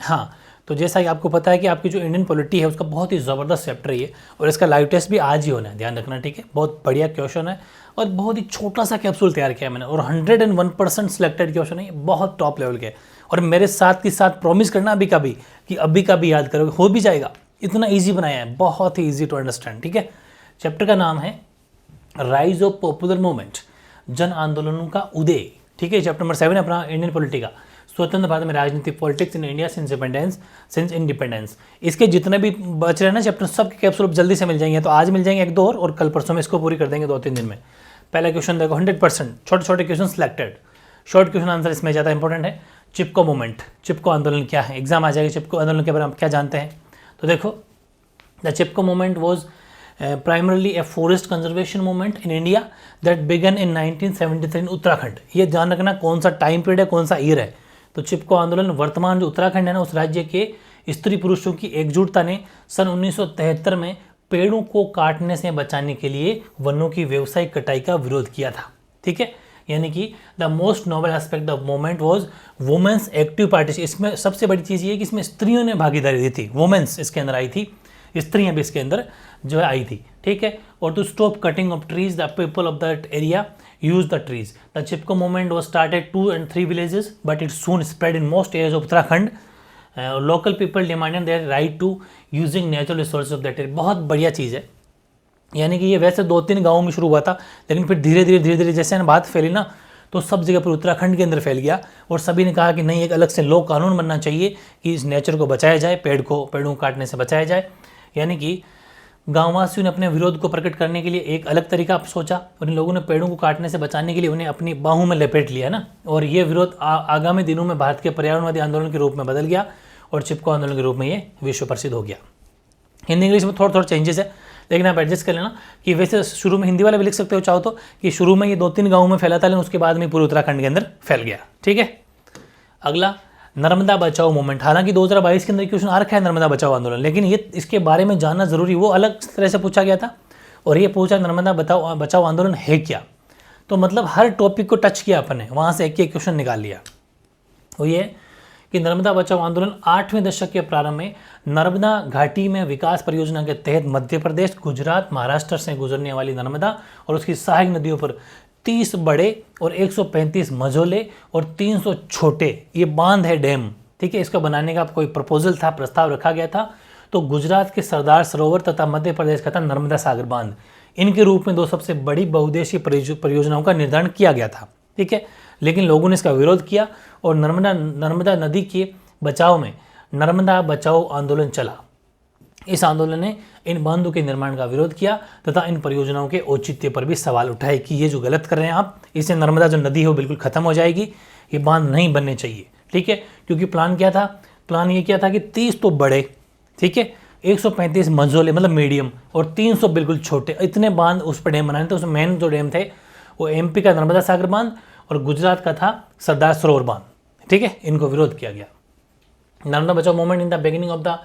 हाँ, तो जैसा कि आपको पता है कि आपकी जो इंडियन पॉलिटी है उसका बहुत ही ज़बरदस्त चैप्टर है ये, और इसका लाइव टेस्ट भी आज ही होना है, ध्यान रखना, ठीक है। बहुत बढ़िया क्वेश्चन है और बहुत ही छोटा सा कैप्सूल तैयार किया है मैंने, और 101% सिलेक्टेड क्वेश्चन है, बहुत टॉप लेवल के। और मेरे साथ के साथ प्रॉमिस करना अभी का भी कि अभी का भी याद करोगे, हो भी जाएगा। इतना ईजी बनाया है, बहुत ही ईजी टू अंडरस्टैंड, ठीक है। चैप्टर का नाम है राइज ऑफ पॉपुलर मूवमेंट, जन आंदोलनों का उदय, ठीक है। चैप्टर नंबर 7 है अपना इंडियन पॉलिटी का, स्वतंत्र भारत में राजनीतिक politics in India since independence. इसके जितने भी बच रहे हैं ना चैप्टर, सब के कैप्सूल जल्दी से मिल जाएंगे, तो आज मिल जाएंगे एक दो और कल परसों में इसको पूरी कर देंगे 2-3 दिन में। पहला क्वेश्चन देखो, 100% छोटे छोटे question selected, short question answer इसमें ज़्यादा इंपॉर्टेंट है। चिपको मूवमेंट, चिपको आंदोलन क्या है, एग्जाम आ जाएगा। चिपको आंदोलन के बारे में आप क्या जानते हैं, तो देखो, the Chipko movement was primarily a forest conservation movement in India that began in 1973 in Uttarakhand. ये ध्यान रखना कौन सा टाइम पीरियड है, कौन सा ईयर है। तो चिपको आंदोलन वर्तमान जो उत्तराखंड है ना, उस राज्य के स्त्री पुरुषों की एकजुटता ने सन 1973 में पेड़ों को काटने से बचाने के लिए वनों की व्यावसायिक कटाई का विरोध किया था, ठीक है। यानी कि the most noble aspect of movement was women's active participation. इसमें सबसे बड़ी चीज़ ये कि इसमें स्त्रियों ने भागीदारी दी थी, वुमेन्स इसके अंदर आई थी, स्त्रियां भी इसके अंदर जो है आई थी, ठीक है। और to stop cutting of trees, the people of that area use the trees. The Chipko movement was started 2 and 3 villages but it soon spread in most areas of Uttarakhand. Local people demanded their right to using natural resources of that area. बहुत बढ़िया चीज़ है, यानी कि ये वैसे 2-3 गाँवों में शुरू हुआ था, लेकिन फिर धीरे धीरे जैसे ना बात फैली ना, तो सब जगह पर उत्तराखंड के अंदर फैल गया। और सभी ने कहा कि नहीं, एक अलग से लॉ कानून बनना चाहिए कि इस नेचर को बचाया जाए, पेड़ों को काटने से बचाया जाए। यानी कि गांववासियों ने अपने विरोध को प्रकट करने के लिए एक अलग तरीका सोचा, और इन लोगों ने पेड़ों को काटने से बचाने के लिए उन्हें अपनी बाहों में लपेट लिया ना। और ये विरोध आगामी दिनों में भारत के पर्यावरणवादी आंदोलन के रूप में बदल गया, और चिपको आंदोलन के रूप में ये विश्व प्रसिद्ध हो गया। हिंदी इंग्लिश में थोड़ा चेंजेस है, लेकिन आप एडजस्ट कर लेना कि वैसे शुरू में हिंदी वाला भी लिख सकते हो चाहो तो, कि शुरू में ये 2-3 गाँवों में फैला था, लेकिन उसके बाद में पूरे उत्तराखंड के अंदर फैल गया, ठीक है। अगला, नर्मदा बचाओ मूवमेंट। हालांकि 2022 के अंदर क्वेश्चन आ रखा है नर्मदा बचाओ आंदोलन, लेकिन ये इसके बारे में जानना जरूरी, वो अलग तरह से पूछा गया था। और ये पूछा नर्मदा बचाओ आंदोलन है क्या, तो मतलब हर टॉपिक को टच किया अपन ने, वहाँ से एक क्वेश्चन निकाल लिया। वो ये कि नर्मदा बचाओ आंदोलन 8वें दशक के प्रारंभ में नर्मदा घाटी में विकास परियोजना के तहत मध्य प्रदेश, गुजरात, महाराष्ट्र से गुजरने वाली नर्मदा और उसकी सहायक नदियों पर 30 बड़े और 135 मझोले और 300 छोटे ये बांध है, डैम, ठीक है। इसका बनाने का कोई प्रपोजल था, प्रस्ताव रखा गया था। तो गुजरात के सरदार सरोवर तथा मध्य प्रदेश का था नर्मदा सागर बांध, इनके रूप में 2 सबसे बड़ी बहुउद्देशीय परियोजनाओं का निर्धारण किया गया था, ठीक है। लेकिन लोगों ने इसका विरोध किया और नर्मदा नदी के बचाव में नर्मदा बचाओ आंदोलन चला। इस आंदोलन ने इन बांधों के निर्माण का विरोध किया तथा इन परियोजनाओं के औचित्य पर भी सवाल उठाए कि ये जो गलत कर रहे हैं आप, इससे नर्मदा जो नदी है वो बिल्कुल खत्म हो जाएगी, ये बांध नहीं बनने चाहिए, ठीक है। क्योंकि प्लान क्या था, प्लान ये किया था कि 30 तो बड़े, ठीक है, 135 मझोले मतलब मीडियम और 300 बिल्कुल छोटे, इतने बांध उस पर डैम बनाने थे। उसमें मेन जो डैम थे वो एमपी का नर्मदा सागर बांध और गुजरात का था सरदार सरोवर बांध, ठीक है। इनको विरोध किया गया। Narmada Bachao movement in the beginning of the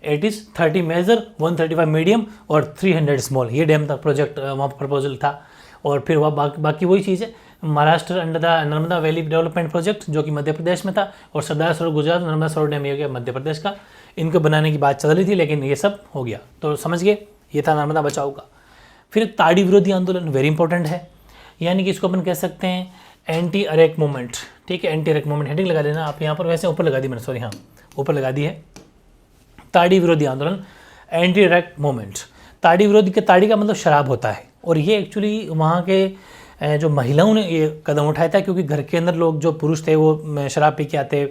30 major, 135 medium और 300 स्मॉल, ये डैम तक प्रोजेक्ट वहाँ प्रपोजल था। और फिर वह बाकी वही चीज़ है, Maharashtra under the Narmada valley development project जो कि मध्य प्रदेश में था, और सरदार सरोवर गुजरात, नर्मदा सरोवर डैम ये हो गया मध्य प्रदेश का। इनको बनाने की बात चल रही थी, लेकिन ये सब हो गया, तो समझ गए, ये था नर्मदा बचाओ का। फिर ताड़ी विरोधी आंदोलन वेरी इंपॉर्टेंट है, यानी कि इसको अपन कह सकते हैं एंटी अरेक मूवमेंट, ठीक है। एंटी अरेक मूवमेंट हेडिंग लगा देना आप यहाँ पर, वैसे ऊपर लगा दी मैंने, सॉरी हाँ ऊपर लगा दी है। ताड़ी विरोधी आंदोलन, एंटी अरेक मूवमेंट। ताड़ी विरोधी के, ताड़ी का मतलब शराब होता है, और ये एक्चुअली वहाँ के जो महिलाओं ने ये कदम उठाया था, क्योंकि घर के अंदर लोग जो पुरुष थे वो शराब पी के आते,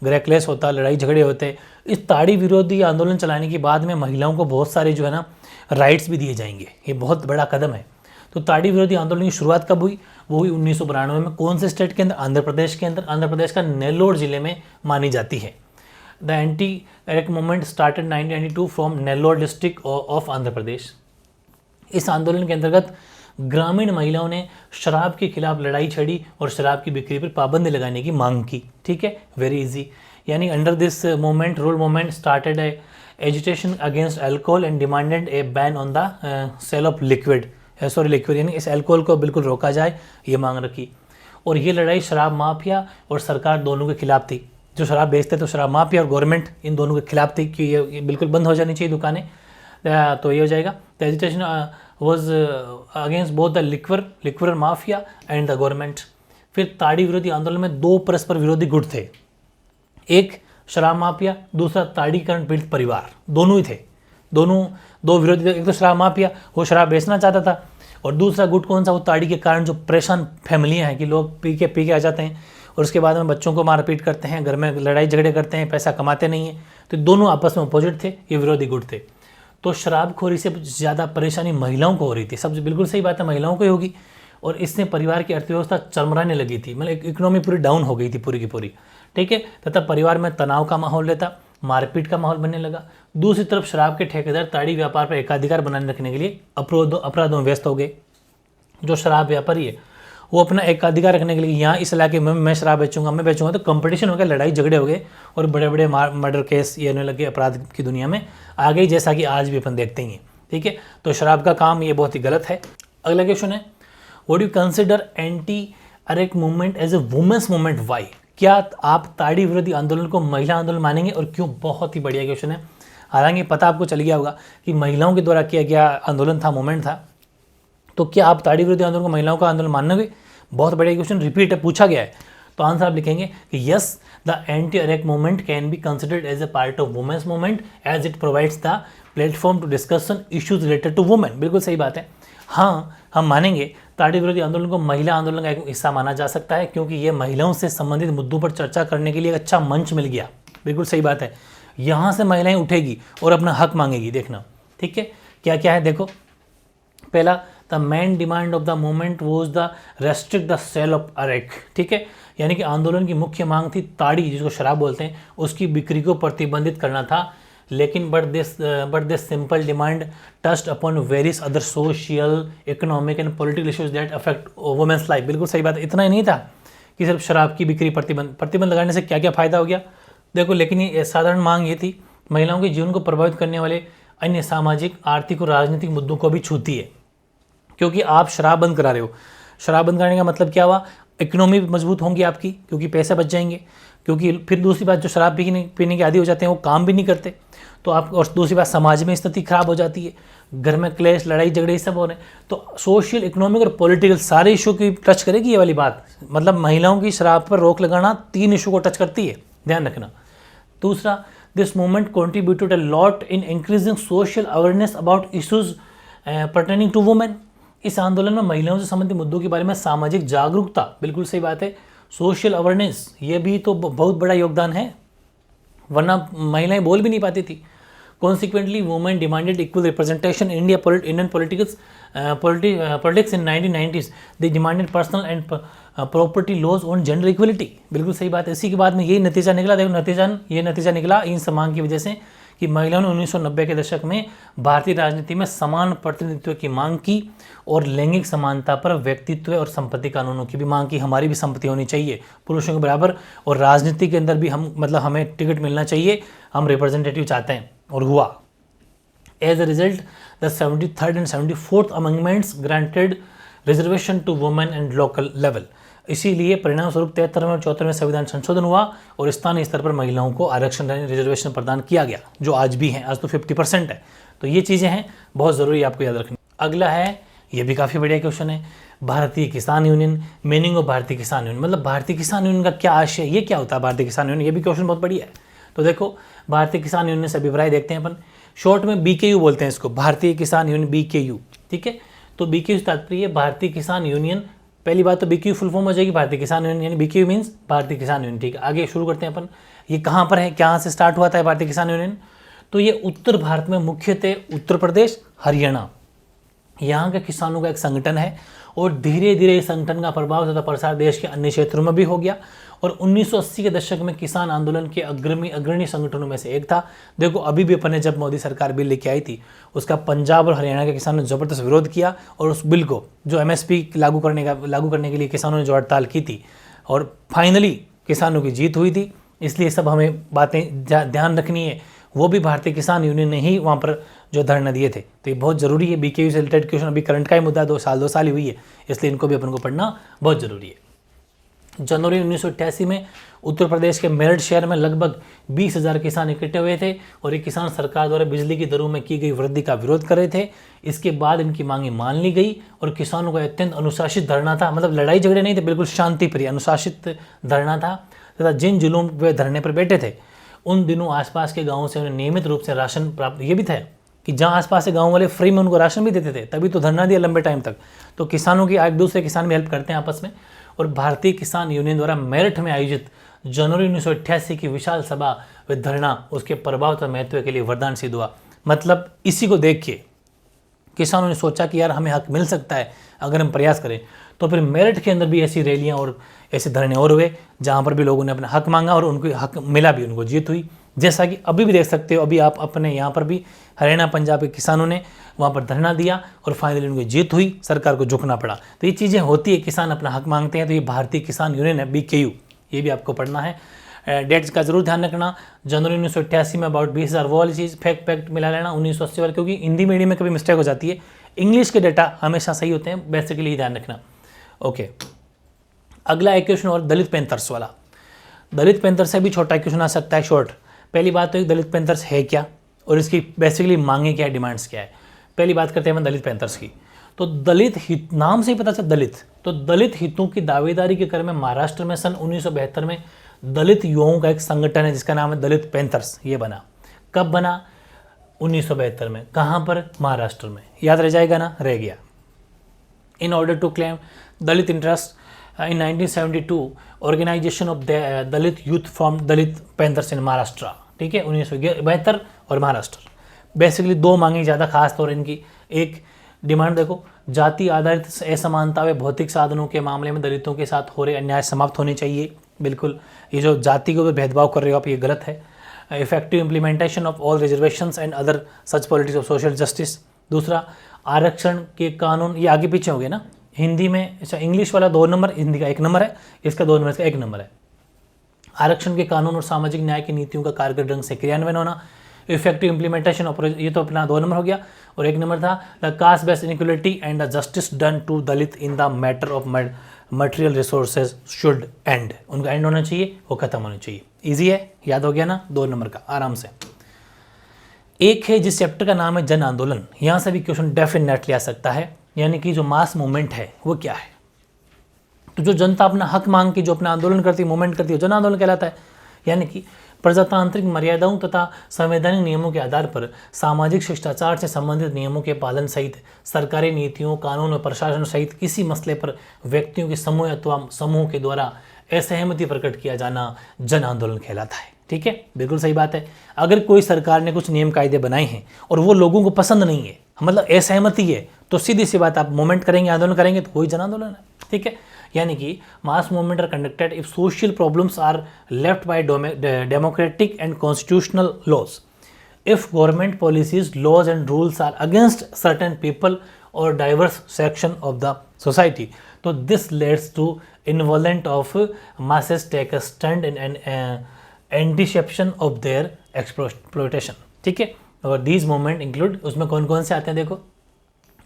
ग्रेकलेस होता, लड़ाई झगड़े होते। इस ताड़ी विरोधी आंदोलन चलाने के बाद में महिलाओं को बहुत सारे जो है ना राइट्स भी दिए जाएंगे, ये बहुत बड़ा कदम है। तो ताड़ी विरोधी आंदोलन की शुरुआत कब हुई, वो हुई 1992 में। कौन से स्टेट के अंदर, आंध्र प्रदेश के अंदर, आंध्र प्रदेश का नेल्लोर जिले में मानी जाती है। The anti arrack movement started 1992 from Nellore district of Andhra Pradesh. इस आंदोलन के अंतर्गत ग्रामीण महिलाओं ने शराब के खिलाफ लड़ाई छेड़ी और शराब की बिक्री पर पाबंदी लगाने की मांग की, ठीक है, वेरी इजी। यानी under this movement, rule movement started a agitation against alcohol and demanded a ban on the sale of liquid, यानी इस अल्कोहल को बिल्कुल रोका जाए, ये मांग रखी। और ये लड़ाई शराब माफिया और सरकार दोनों के खिलाफ थी, जो शराब बेचते तो शराब माफिया और गवर्नमेंट इन दोनों के खिलाफ थी कि ये बिल्कुल बंद हो जानी चाहिए दुकानें। तो ये हो जाएगा। The agitation was against both the liquor mafia and the government. फिर ताड़ी विरोधी आंदोलन में दो परस्पर विरोधी गुट थे, एक शराब माफिया, दूसरा ताड़ीकरण पीड़ित परिवार, दोनों ही थे। दो विरोधी थे। एक तो शराब माफिया, वो शराब बेचना चाहता था, और दूसरा गुट कौन सा, वो ताड़ी के कारण जो परेशान फैमिलियाँ हैं कि लोग पी के आ जाते हैं और उसके बाद में बच्चों को मारपीट करते हैं, घर में लड़ाई झगड़े करते हैं, पैसा कमाते नहीं हैं। तो दोनों आपस में अपोजिट थे, ये विरोधी गुट थे। तो शराबखोरी से ज़्यादा परेशानी महिलाओं को हो रही थी। सब बिल्कुल सही बात है, महिलाओं को ही होगी। और इससे परिवार की अर्थव्यवस्था चरमराने लगी थी, मतलब इकोनॉमी पूरी डाउन हो गई थी पूरी की पूरी, ठीक है। तथा परिवार में तनाव का माहौल रहता, मारपीट का माहौल बनने लगा। दूसरी तरफ शराब के ठेकेदार ताड़ी व्यापार पर एकाधिकार बनाने रखने के लिए अपराधों में व्यस्त हो गए। जो शराब व्यापारी है वो अपना एकाधिकार रखने के लिए यहाँ इस इलाके में मैं शराब मैं बेचूंगा, तो कंपटीशन हो गया, लड़ाई झगड़े हो गए और बड़े बड़े मर्डर केस ये होने लगे अपराध की दुनिया में आ गई, जैसा कि आज भी अपन देखते ही हैं, ठीक है। तो शराब का काम ये बहुत ही गलत है। अगला क्वेश्चन है, what do you consider anti arrack movement as a women's movement, why? क्या आप ताड़ी विरोधी आंदोलन को महिला आंदोलन मानेंगे और क्यों? बहुत ही बढ़िया क्वेश्चन है। हालांकि पता आपको चल गया होगा कि महिलाओं के द्वारा किया गया आंदोलन था, मूवमेंट था, तो क्या आप ताड़ी विरोधी आंदोलन को महिलाओं का आंदोलन मानोगे? बहुत बढ़िया क्वेश्चन, रिपीट है, पूछा गया है। तो आंसर आप लिखेंगे कि yes, the anti arrack movement can be considered as a part of women's movement as it provides the platform to discussion issues related to women. बिल्कुल सही बात है। हाँ, हम मानेंगे ताड़ी विरोधी आंदोलन को महिला आंदोलन का एक हिस्सा माना जा सकता है, क्योंकि ये महिलाओं से संबंधित मुद्दों पर चर्चा करने के लिए एक अच्छा मंच मिल गया। बिल्कुल सही बात है, यहाँ से महिलाएं उठेगी और अपना हक मांगेगी, देखना, ठीक है। क्या क्या है देखो, पहला, the main demand of the movement was the restrict the sale of arrack, ठीक है। यानी कि आंदोलन की मुख्य मांग थी ताड़ी, जिसको शराब बोलते हैं, उसकी बिक्री को प्रतिबंधित करना था। लेकिन but this simple demand touched upon various other social, economic and political issues that affect women's life. बिल्कुल सही बात है। इतना ही नहीं था कि सिर्फ शराब की बिक्री प्रतिबंध लगाने से क्या क्या फ़ायदा हो गया, देखो। लेकिन ये साधारण मांग ये थी, महिलाओं के जीवन को प्रभावित करने वाले अन्य सामाजिक, आर्थिक और राजनीतिक मुद्दों को भी छूती है, क्योंकि आप शराब बंद करा रहे हो। शराब बंद कराने का मतलब क्या हुआ, इकोनॉमी मजबूत होंगी आपकी, क्योंकि पैसे बच जाएंगे। क्योंकि फिर दूसरी बात, जो शराब पीने के आदी हो जाते हैं वो काम भी नहीं करते, तो आप, और दूसरी बात, समाज में स्थिति खराब हो जाती है, घर में क्लेश, लड़ाई झगड़े सब हो रहे हैं। तो सोशल, इकोनॉमिक और पॉलिटिकल सारे इशू की टच करेगी ये वाली बात। मतलब महिलाओं की शराब पर रोक लगाना 3 इशू को टच करती है, ध्यान रखना। दूसरा, this movement contributed a lot in increasing social awareness about issues pertaining to women. इस आंदोलन में महिलाओं से संबंधित मुद्दों के बारे में सामाजिक जागरूकता, बिल्कुल सही बात है, सोशल अवेयरनेस, ये भी तो बहुत बड़ा योगदान है, वरना महिलाएं बोल भी नहीं पाती थी। Consequently women demanded equal representation in Indian politics in 1990s। They demanded personal and property laws on gender equality. बिल्कुल सही बात है। इसी के बाद में यही नतीजा निकला, देखो ये नतीजा निकला इन मांग की वजह से कि महिलाओं ने 1990 के दशक में भारतीय राजनीति में समान प्रतिनिधित्व की मांग की और लैंगिक समानता पर व्यक्तित्व और संपत्ति कानूनों की भी मांग की। हमारी भी संपत्ति होनी चाहिए पुरुषों के बराबर, और राजनीति के अंदर भी हम, मतलब हमें टिकट मिलना चाहिए, हम रिप्रेजेंटेटिव चाहते हैं, और हुआ। As a result the 73rd and 74th amendments granted reservation to women and local level. इसीलिए परिणाम स्वरूप 73वें और 74वें संविधान संशोधन हुआ और स्थानीय स्तर पर महिलाओं को आरक्षण, रिजर्वेशन प्रदान किया गया, जो आज भी है। आज तो 50% है। तो ये चीज़ें हैं, बहुत ज़रूरी है आपको याद रखनी। अगला है, ये भी काफ़ी बढ़िया क्वेश्चन है, भारतीय किसान यूनियन, मीनिंग ऑफ भारतीय किसान यूनियन, मतलब भारतीय किसान यूनियन का क्या आशय, ये क्या होता है भारतीय किसान यूनियन, ये भी क्वेश्चन बहुत बढ़िया है। तो देखो, भारतीय किसान यूनियन से अभिप्राय देखते हैं अपन, शॉर्ट में BKU बोलते हैं इसको, भारतीय किसान यूनियन, BKU, ठीक है। तो BKU से तात्पर्य भारतीय किसान यूनियन। पहली बात तो BKU फुल फॉर्म हो जाएगी भारतीय किसान यूनियन, यानी BKU मीन्स भारतीय किसान यूनियन, ठीक है। आगे शुरू करते हैं अपन, ये कहाँ पर है, कहाँ से स्टार्ट हुआ था भारतीय किसान यूनियन? तो ये उत्तर भारत में, मुख्यतः उत्तर प्रदेश, हरियाणा, यहाँ के किसानों का एक संगठन है, और धीरे धीरे इस संगठन का प्रभाव तथा प्रसार देश के अन्य क्षेत्रों में भी हो गया, और 1980 के दशक में किसान आंदोलन के अग्रणी संगठनों में से एक था। देखो, अभी भी अपन ने जब मोदी सरकार बिल लेके आई थी, उसका पंजाब और हरियाणा के किसानों ने जबरदस्त विरोध किया, और उस बिल को, जो MSP लागू करने के लिए किसानों ने जो हड़ताल की थी, और फाइनली किसानों की जीत हुई थी। इसलिए सब हमें बातें ध्यान रखनी है। वो भी भारतीय किसान यूनियन ने ही वहाँ पर जो धरना दिए थे। तो ये बहुत ज़रूरी है। BKU से रिलेटेड क्वेश्चन अभी करंट का ही मुद्दा, 2 साल ही हुई है, इसलिए इनको भी अपन को पढ़ना बहुत ज़रूरी है। जनवरी 1988 में उत्तर प्रदेश के मेरठ शहर में लगभग 20,000 किसान इकट्ठे हुए थे और ये किसान सरकार द्वारा बिजली की दरों में की गई वृद्धि का विरोध कर रहे थे। इसके बाद इनकी मांगे मान ली गई और किसानों का अत्यंत अनुशासित धरना था, मतलब लड़ाई झगड़े नहीं थे, बिल्कुल शांति प्रिय अनुशासित धरना था। तथा जिन जिलों वे धरने पर बैठे थे उन दिनों आसपास के गाँवों से उन्हें नियमित रूप से राशन प्राप्त, ये भी था कि जहाँ आसपास के गाँव वाले फ्री में उनको राशन भी देते थे, तभी तो धरना दिया लंबे टाइम तक। तो किसानों की एक दूसरे किसान भी हेल्प करते हैं आपस में। और भारतीय किसान यूनियन द्वारा मेरठ में आयोजित जनवरी 1988 की विशाल सभा व धरना उसके प्रभाव तथा महत्व के लिए वरदान सिद्ध हुआ। मतलब इसी को देख के किसानों ने सोचा कि यार हमें हक मिल सकता है अगर हम प्रयास करें। तो फिर मेरठ के अंदर भी ऐसी रैलियां और ऐसे धरने और हुए जहां पर भी लोगों ने अपना हक मांगा और उनको हक मिला भी, उनको जीत हुई। जैसा कि अभी भी देख सकते हो, अभी आप अपने यहाँ पर भी हरियाणा पंजाब के किसानों ने वहाँ पर धरना दिया और फाइनली उनको जीत हुई, सरकार को झुकना पड़ा। तो ये चीज़ें होती है, किसान अपना हक मांगते हैं। तो ये भारतीय किसान यूनियन है, BKU, ये भी आपको पढ़ना है। डेट्स का जरूर ध्यान रखना। जनवरी 1988 में अबाउट 20,000 वो वाली चीज़, फैक्ट मिला लेना 1980 वाले, क्योंकि हिंदी मीडियम में कभी मिस्टेक हो जाती है, इंग्लिश के डेटा हमेशा सही होते हैं, बेसिकली ही ध्यान रखना। ओके, अगला एक क्वेश्चन और दलित पैंथर्स वाला। दलित पैंथर्स से भी छोटा क्वेश्चन आ सकता है, शॉर्ट। पहली बात तो दलित पैंथर्स है क्या और इसकी बेसिकली मांगे क्या है, डिमांड्स क्या है। पहली बात करते हैं हम दलित पैंथर्स की। तो दलित हित, नाम से ही पता चलता दलित, तो दलित हितों की दावेदारी के क्रम में महाराष्ट्र में सन 1972 में दलित युवाओं का एक संगठन है जिसका नाम है दलित पैंथर्स। ये बना, कब बना? 1972 में। कहाँ पर? महाराष्ट्र में। याद रह जाएगा ना? रह गया। In order to claim Dalit interest in 1972 organisation of Dalit youth form Dalit Panthers in Maharashtra. ठीक है, 1972 और महाराष्ट्र। बेसिकली दो मांगे ज़्यादा खास तौर इनकी। एक डिमांड देखो, जाति आधारित असमानता व भौतिक साधनों के मामले में दलितों के साथ हो रहे अन्याय समाप्त होने चाहिए। बिल्कुल, ये जो जाति के ऊपर भेदभाव कर रहे हो आप, ये गलत है। Effective implementation of all reservations and other such politics of social justice. दूसरा, आरक्षण के कानून, ये आगे पीछे हो गए ना हिंदी में। अच्छा, इंग्लिश वाला 2 नंबर, हिंदी का 1 नंबर है, इसका 2 नंबर, इसका 1 नंबर है। आरक्षण के कानून और सामाजिक न्याय की नीतियों का कारगर ढंग से क्रियान्वयन होना। इफेक्टिव इम्प्लीमेंटेशन ऑफ, ये तो अपना 2 नंबर हो गया। और 1 नंबर था the caste based inequality and the justice done to Dalit in the matter of material resources should end. उनका एंड होना चाहिए, वो खत्म होना चाहिए। ईजी है, याद हो गया ना? 2 नंबर का आराम से। एक है जिस चैप्टर का नाम है जन आंदोलन, यहाँ से भी क्वेश्चन डेफिनेटली आ सकता है। यानी कि जो मास मूवमेंट है वो क्या है? तो जो जनता अपना हक मांग के जो अपना आंदोलन करती है, मूवमेंट करती है, जन आंदोलन कहलाता है। यानी कि प्रजातांत्रिक मर्यादाओं तथा संवैधानिक नियमों के आधार पर सामाजिक शिष्टाचार से संबंधित नियमों के पालन सहित सरकारी नीतियों, कानून और प्रशासन सहित किसी मसले पर व्यक्तियों के समूह अथवा समूह के द्वारा असहमति प्रकट किया जाना जन आंदोलन कहलाता है। ठीक है, बिल्कुल सही बात है। अगर कोई सरकार ने कुछ नियम कायदे बनाए हैं और वो लोगों को पसंद नहीं है, मतलब असहमति है, तो सीधी सी बात, आप मूवमेंट करेंगे, आंदोलन करेंगे, तो वही जन आंदोलन है। ठीक है, यानी कि mass movement are conducted if social problems are left by democratic and constitutional laws, if government policies, laws and rules are against certain people or diverse section of the society. तो this leads to involvement of masses take a stand in anticipation of their exploitation. ठीक है, और these movement include, उसमें कौन कौन से आते हैं देखो।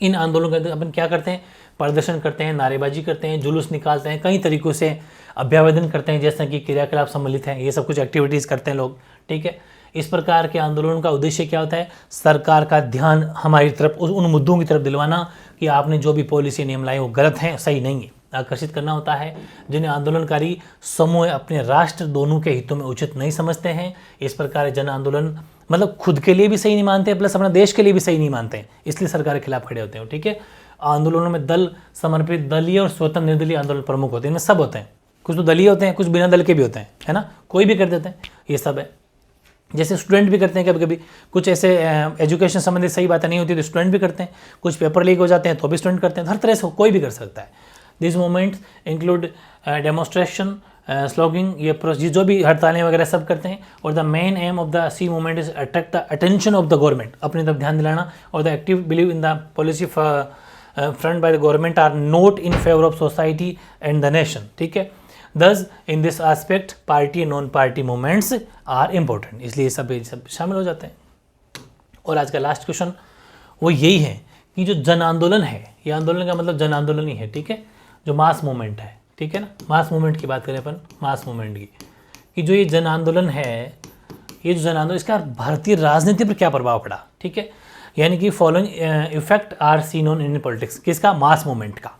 इन आंदोलनों के अंदर अपन क्या करते हैं? प्रदर्शन करते हैं, नारेबाजी करते हैं, जुलूस निकालते हैं, कई तरीकों से अभ्यावेदन करते हैं, जैसा कि क्रियाकलाप सम्मिलित हैं, ये सब कुछ एक्टिविटीज़ करते हैं लोग। ठीक है, इस प्रकार के आंदोलनों का उद्देश्य क्या होता है? सरकार का ध्यान हमारी तरफ, उन मुद्दों की तरफ दिलवाना कि आपने जो भी पॉलिसी नियम लाए वो गलत हैं, सही नहीं है, आकर्षित करना होता है, जिन्हें आंदोलनकारी समूह अपने राष्ट्र दोनों के हितों में उचित नहीं समझते हैं। इस प्रकार जन आंदोलन मतलब खुद के लिए भी सही नहीं मानते, प्लस अपने देश के लिए भी सही नहीं मानते हैं, इसलिए सरकार के खिलाफ खड़े होते हैं। ठीक है, आंदोलनों में दल समर्पित, दलीय और स्वतंत्र निर्दलीय आंदोलन प्रमुख होते हैं। इनमें सब होते हैं, कुछ तो दलीय होते हैं, कुछ बिना दल के भी होते हैं, है ना, कोई भी कर देते हैं, ये सब है। जैसे स्टूडेंट भी करते हैं कभी कभी, कुछ ऐसे एजुकेशन संबंधित सही बातें नहीं होती तो स्टूडेंट भी करते हैं, कुछ पेपर लीक हो जाते हैं तो भी स्टूडेंट करते हैं, हर तरह से कोई भी कर सकता है। This movements include demonstration, slogging, ये जो भी हड़तालें वगैरह सब करते हैं। और the main aim of these movement is attract the attention of the government, अपनी तरफ ध्यान दिलाना, और the active believe in the policy front by the government are not in favour of society and the nation. ठीक है, thus in this aspect party and non party movements are important, इसलिए सब शामिल हो जाते हैं। और आज का लास्ट क्वेश्चन वो यही है कि जो जन आंदोलन है, ये आंदोलन का मतलब जन आंदोलन ही है। ठीक है, जो मास मूवमेंट है, ठीक है ना, मास मूवमेंट की बात करें अपन, मास मूवमेंट की, कि जो ये जन आंदोलन है, ये जो जन आंदोलन, इसका भारतीय राजनीति पर क्या प्रभाव पड़ा, ठीक है। यानी कि following effect are seen on Indian politics, किसका, मास मूवमेंट का।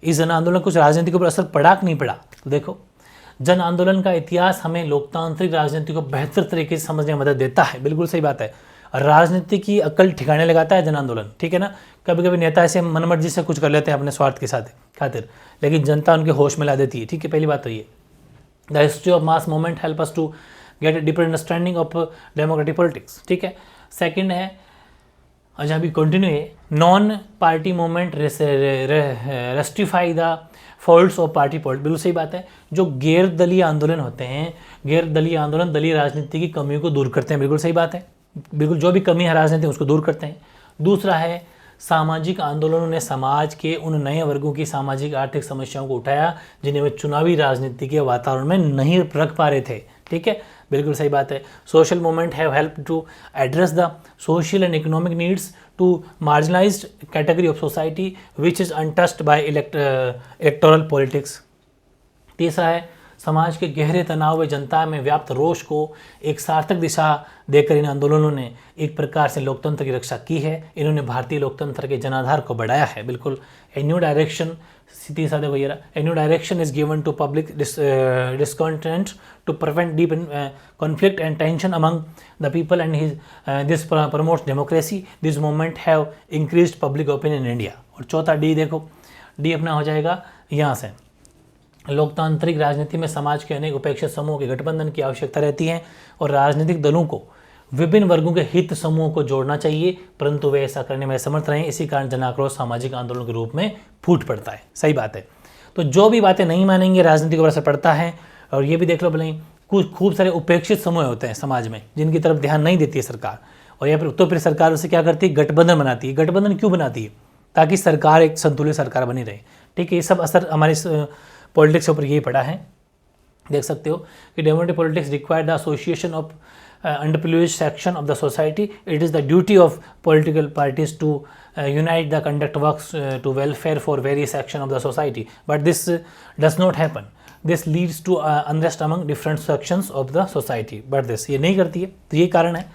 इस जन आंदोलन कुछ राजनीति के ऊपर असर पड़ा कि नहीं पड़ा, तो देखो जन आंदोलन का इतिहास हमें लोकतांत्रिक राजनीति को बेहतर तरीके से समझने में मदद देता है, बिल्कुल सही बात है। राजनीति की अकल ठिकाने लगाता है जन आंदोलन, ठीक है ना। कभी कभी नेता ऐसे मनमर्जी से कुछ कर लेते हैं अपने स्वार्थ के साथ खातिर, लेकिन जनता उनके होश में ला देती है, ठीक है। पहली बात तो ये, the history of mass movement help us to get a deeper understanding of democratic politics, ठीक है। सेकंड है, अच्छा अभी कंटिन्यू है, non party movement rectify the faults of party politics, बिल्कुल सही बात है। जो गैर दलीय आंदोलन होते हैं, गैर दलीय आंदोलन दलीय राजनीति की कमियों को दूर करते हैं, बिल्कुल सही बात है, बिल्कुल जो भी कमी है राजनीति उसको दूर करते हैं। दूसरा है, सामाजिक आंदोलनों ने समाज के उन नए वर्गों की सामाजिक आर्थिक समस्याओं को उठाया जिन्हें वे चुनावी राजनीति के वातावरण में नहीं रख पा रहे थे, ठीक है, बिल्कुल सही बात है। Social movement have help to address the social and economic needs to marginalised category of society which is untouched by electoral politics. तीसरा है, समाज के गहरे तनाव व जनता में व्याप्त रोष को एक सार्थक दिशा देकर इन आंदोलनों ने एक प्रकार से लोकतंत्र की रक्षा की है। इन्होंने भारतीय लोकतंत्र के जनाधार को बढ़ाया है, बिल्कुल। ए न्यू डायरेक्शन, तीसरा देखो ये रहा, a new direction is given to public discontent to prevent deep conflict and tension among the people and his this promotes democracy. This movement have increased public opinion in India. और चौथा D देखो, D अपना हो जाएगा यहाँ से, लोकतांत्रिक राजनीति में समाज के अनेक उपेक्षित समूहों के गठबंधन की आवश्यकता रहती है और राजनीतिक दलों को विभिन्न वर्गों के हित समूहों को जोड़ना चाहिए, परंतु वे ऐसा करने में असमर्थ रहे। इसी कारण जन आक्रोश सामाजिक आंदोलन के रूप में फूट पड़ता है, सही बात है। तो जो भी बातें नहीं मानेंगे राजनीति को असर पड़ता है। और ये भी देख लो भले कुछ खूब सारे उपेक्षित समूह होते हैं समाज में जिनकी तरफ ध्यान नहीं देती है सरकार, और या फिर सरकार उससे क्या करती है, गठबंधन बनाती है। गठबंधन क्यों बनाती है, ताकि सरकार एक संतुलित सरकार बनी रहे, ठीक है। ये सब असर हमारे पॉलिटिक्स के ऊपर यही पड़ा है। देख सकते हो कि democratic politics require the association of underprivileged section of the society. It is the duty of political parties to unite the conduct works to welfare for various section of the society, but this does not happen. This leads to unrest among different sections of the society, but this ये नहीं करती है, तो ये कारण है।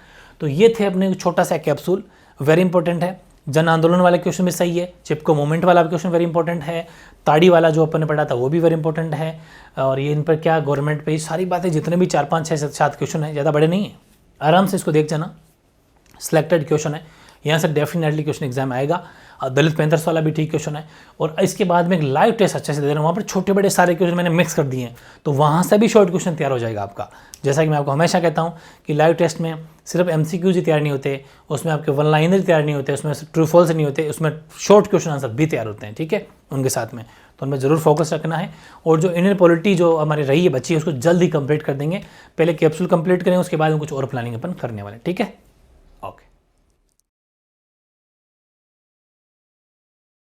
तो ये थे अपने छोटा सा कैप्सूल, वेरी इंपॉर्टेंट है। जन आंदोलन वाला क्वेश्चन भी सही है, चिपको मूवमेंट वाला क्वेश्चन वेरी इंपॉर्टेंट है, ताड़ी वाला जो अपन ने पढ़ा था वो भी वेरी इंपॉर्टेंट है, और ये इन पर क्या गवर्नमेंट पे सारी बातें, जितने भी 4 5 6 7 क्वेश्चन है, ज़्यादा बड़े नहीं है, आराम से इसको देख जाना। सिलेक्टेड क्वेश्चन है, यहाँ से डेफिनेटली क्वेश्चन एग्जाम आएगा। दलित पैंथर्स वाला भी ठीक क्वेश्चन है, और इसके बाद में एक लाइव टेस्ट अच्छे से दे रहा हूँ, वहाँ पर छोटे बड़े सारे क्वेश्चन मैंने मिक्स कर दिए हैं, तो वहाँ से भी शॉर्ट क्वेश्चन तैयार हो जाएगा आपका। जैसा कि मैं आपको हमेशा कहता हूँ कि लाइव टेस्ट में सिर्फ MCQs ही तैयार नहीं होते, उसमें आपके वन लाइनर तैयार नहीं होते, उसमें ट्रू फॉल्स नहीं होते, उसमें शॉर्ट क्वेश्चन आंसर भी तैयार होते हैं, ठीक है, उनके साथ में। तो उनमें ज़रूर फोकस रखना है। और जो इंडियन पॉलिटी जो हमारी रही है बच्ची, उसको जल्द ही कंप्लीट कर देंगे। पहले कैप्सूल कंप्लीट करेंगे, उसके बाद में कुछ और प्लानिंग अपन करने वाले, ठीक है।